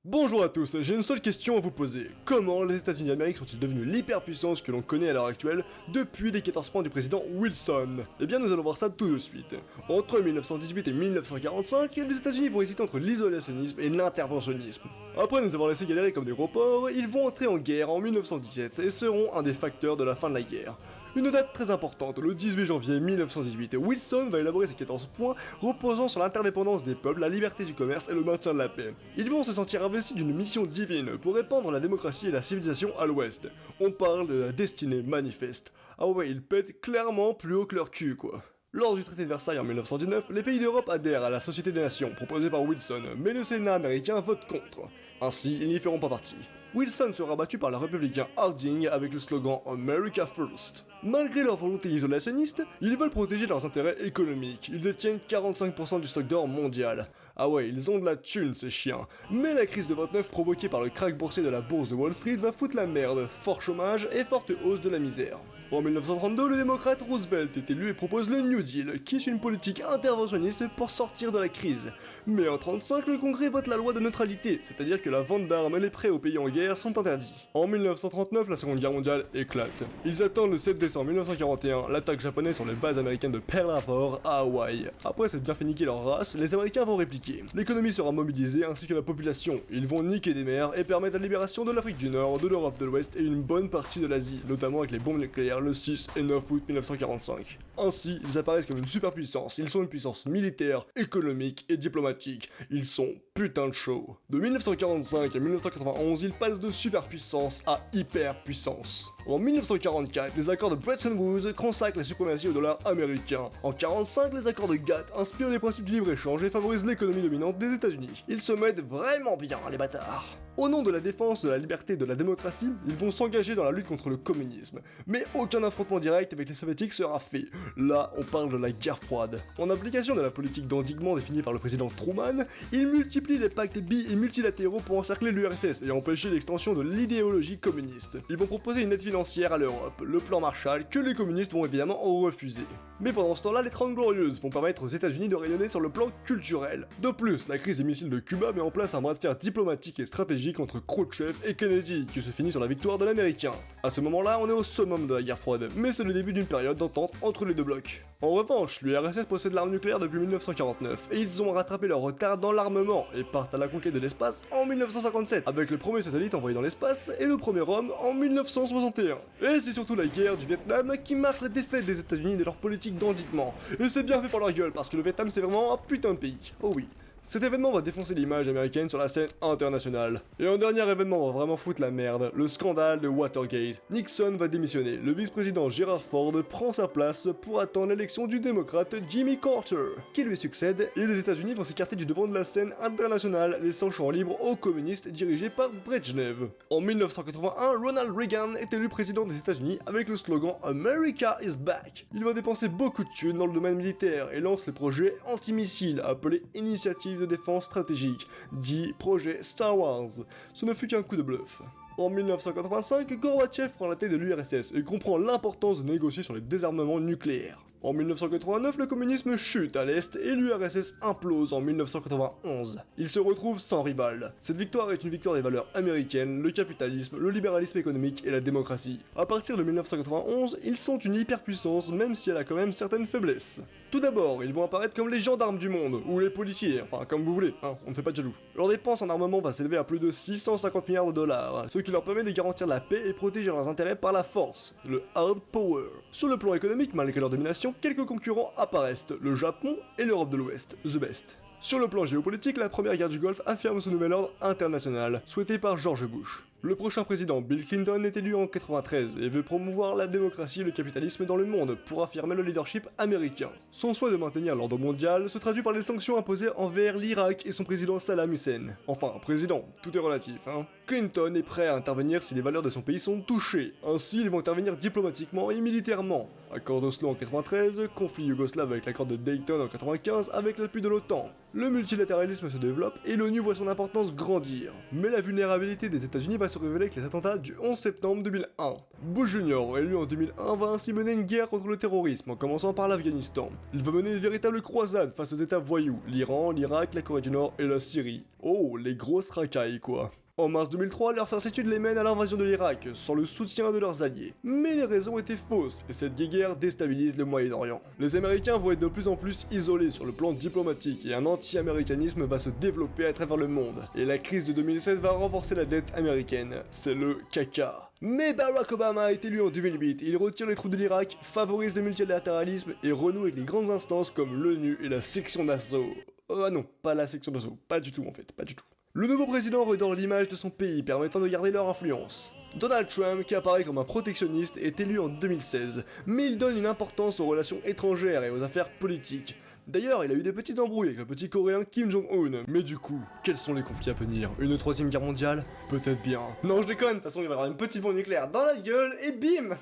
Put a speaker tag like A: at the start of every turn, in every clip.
A: Bonjour à tous, j'ai une seule question à vous poser. Comment les États-Unis d'Amérique sont-ils devenus l'hyperpuissance que l'on connaît à l'heure actuelle depuis les 14 points du président Wilson? Eh bien nous allons voir ça tout de suite. Entre 1918 et 1945, les États-Unis vont hésiter entre l'isolationnisme et l'interventionnisme. Après nous avoir laissé galérer comme des gros porcs, ils vont entrer en guerre en 1917 et seront un des facteurs de la fin de la guerre. Une date très importante, le 18 janvier 1918, Wilson va élaborer ses 14 points reposant sur l'interdépendance des peuples, la liberté du commerce et le maintien de la paix. Ils vont se sentir investis d'une mission divine pour répandre la démocratie et la civilisation à l'ouest. On parle de la destinée manifeste. Ah ouais, ils pètent clairement plus haut que leur cul quoi. Lors du traité de Versailles en 1919, les pays d'Europe adhèrent à la Société des Nations proposée par Wilson, mais le Sénat américain vote contre. Ainsi, ils n'y feront pas partie. Wilson sera battu par le républicain Harding avec le slogan America First. Malgré leur volonté isolationniste, ils veulent protéger leurs intérêts économiques. Ils détiennent 45% du stock d'or mondial. Ah ouais, ils ont de la thune ces chiens. Mais la crise de 29 provoquée par le krach boursier de la bourse de Wall Street va foutre la merde, fort chômage et forte hausse de la misère. En 1932, le démocrate Roosevelt est élu et propose le New Deal, qui est une politique interventionniste pour sortir de la crise. Mais en 1935, le Congrès vote la loi de neutralité, c'est-à-dire que la vente d'armes et les prêts aux pays en guerre sont interdits. En 1939, la Seconde Guerre mondiale éclate. Ils attendent le 7 décembre 1941 l'attaque japonaise sur les bases américaines de Pearl Harbor à Hawaï. Après s'être bien fait niquer leur race, les Américains vont répliquer. L'économie sera mobilisée ainsi que la population. Ils vont niquer des mers et permettre la libération de l'Afrique du Nord, de l'Europe de l'Ouest et une bonne partie de l'Asie, notamment avec les bombes nucléaires le 6 et 9 août 1945. Ainsi, ils apparaissent comme une superpuissance. Ils sont une puissance militaire, économique et diplomatique. Ils sont putain de chaud. De 1945 à 1991, ils passent de superpuissance à hyperpuissance. En 1944, les accords de Bretton Woods consacrent la suprématie au dollar américain. En 1945, les accords de GATT inspirent les principes du libre-échange et favorisent l'économie dominante des États-Unis. Ils se mettent vraiment bien, les bâtards. Au nom de la défense de la liberté et de la démocratie, ils vont s'engager dans la lutte contre le communisme. Mais aucun affrontement direct avec les soviétiques sera fait. Là, on parle de la guerre froide. En application de la politique d'endiguement définie par le président Truman, ils multiplient les pactes bi- et multilatéraux pour encercler l'URSS et empêcher l'extension de l'idéologie communiste. Ils vont proposer une aide financière à l'Europe, le plan Marshall, que les communistes vont évidemment refuser. Mais pendant ce temps-là, les 30 Glorieuses vont permettre aux États-Unis de rayonner sur le plan culturel. De plus, la crise des missiles de Cuba met en place un bras de fer diplomatique et stratégique entre Khrouchtchev et Kennedy, qui se finit sur la victoire de l'américain. À ce moment-là, on est au summum de la guerre froide, mais c'est le début d'une période d'entente entre les deux blocs. En revanche, l'URSS possède l'arme nucléaire depuis 1949, et ils ont rattrapé leur retard dans l'armement, et partent à la conquête de l'espace en 1957, avec le premier satellite envoyé dans l'espace et le premier homme en 1961. Et c'est surtout la guerre du Vietnam qui marque la défaite des États-Unis et de leur politique d'endiguement. Et c'est bien fait pour leur gueule, parce que le Vietnam c'est vraiment un putain de pays. Oh oui. Cet événement va défoncer l'image américaine sur la scène internationale. Et un dernier événement va vraiment foutre la merde, le scandale de Watergate. Nixon va démissionner, le vice-président Gerald Ford prend sa place pour attendre l'élection du démocrate Jimmy Carter, qui lui succède, et les États-Unis vont s'écarter du devant de la scène internationale, laissant champ libre aux communistes dirigés par Brezhnev. En 1981, Ronald Reagan est élu président des États-Unis avec le slogan America is back. Il va dépenser beaucoup de thunes dans le domaine militaire et lance le projet antimissile appelé Initiative de défense stratégique, dit projet Star Wars. Ce ne fut qu'un coup de bluff. En 1985, Gorbatchev prend la tête de l'URSS et comprend l'importance de négocier sur les désarmements nucléaires. En 1989, le communisme chute à l'Est et l'URSS implose en 1991. Il se retrouve sans rival. Cette victoire est une victoire des valeurs américaines, le capitalisme, le libéralisme économique et la démocratie. À partir de 1991, ils sont une hyperpuissance même si elle a quand même certaines faiblesses. Tout d'abord, ils vont apparaître comme les gendarmes du monde, ou les policiers, enfin comme vous voulez, hein, on ne fait pas de jaloux. Leur dépense en armement va s'élever à plus de 650 milliards de dollars, ce qui leur permet de garantir la paix et protéger leurs intérêts par la force, le hard power. Sur le plan économique, malgré leur domination, quelques concurrents apparaissent, le Japon et l'Europe de l'Ouest, the best. Sur le plan géopolitique, la première guerre du Golfe affirme ce nouvel ordre international, souhaité par George Bush. Le prochain président, Bill Clinton, est élu en 93 et veut promouvoir la démocratie et le capitalisme dans le monde pour affirmer le leadership américain. Son souhait de maintenir l'ordre mondial se traduit par les sanctions imposées envers l'Irak et son président Saddam Hussein. Enfin, président, tout est relatif, hein. Clinton est prêt à intervenir si les valeurs de son pays sont touchées. Ainsi, ils vont intervenir diplomatiquement et militairement. Accord d'Oslo en 93, conflit yougoslave avec l'accord de Dayton en 95 avec l'appui de l'OTAN. Le multilatéralisme se développe et l'ONU voit son importance grandir. Mais la vulnérabilité des États-Unis va se se révéler que les attentats du 11 septembre 2001. Bush Jr., élu en 2001, va ainsi mener une guerre contre le terrorisme, en commençant par l'Afghanistan. Il va mener une véritable croisade face aux états voyous, l'Iran, l'Irak, la Corée du Nord et la Syrie. Oh, les grosses racailles quoi. En mars 2003, leurs certitudes les mènent à l'invasion de l'Irak, sans le soutien de leurs alliés. Mais les raisons étaient fausses, et cette guerre déstabilise le Moyen-Orient. Les Américains vont être de plus en plus isolés sur le plan diplomatique, et un anti-américanisme va se développer à travers le monde. Et la crise de 2007 va renforcer la dette américaine. C'est le caca. Mais Barack Obama est élu en 2008, il retire les troupes de l'Irak, favorise le multilatéralisme et renoue avec les grandes instances comme l'ONU et la section d'assaut. Ah non, pas la section d'assaut, pas du tout en fait, pas du tout. Le nouveau président redore l'image de son pays, permettant de garder leur influence. Donald Trump, qui apparaît comme un protectionniste, est élu en 2016, mais il donne une importance aux relations étrangères et aux affaires politiques. D'ailleurs, il a eu des petites embrouilles avec le petit coréen Kim Jong-un. Mais du coup, quels sont les conflits à venir? Une troisième guerre mondiale? Peut-être bien. Non, je déconne, de toute façon, il va y avoir une petite bombe nucléaire dans la gueule et bim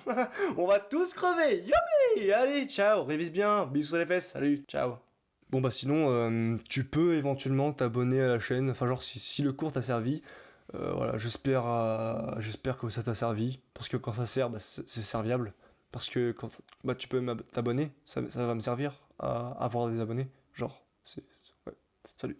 A: on va tous crever. Youpi! Allez, ciao, révise bien, bisous sur les fesses, salut, ciao. Bon bah sinon, tu peux éventuellement t'abonner à la chaîne, enfin genre si le cours t'a servi, voilà, j'espère que ça t'a servi, parce que quand ça sert, bah, c'est serviable, parce que quand bah, tu peux t'abonner, ça va me servir à avoir des abonnés, genre, ouais, salut.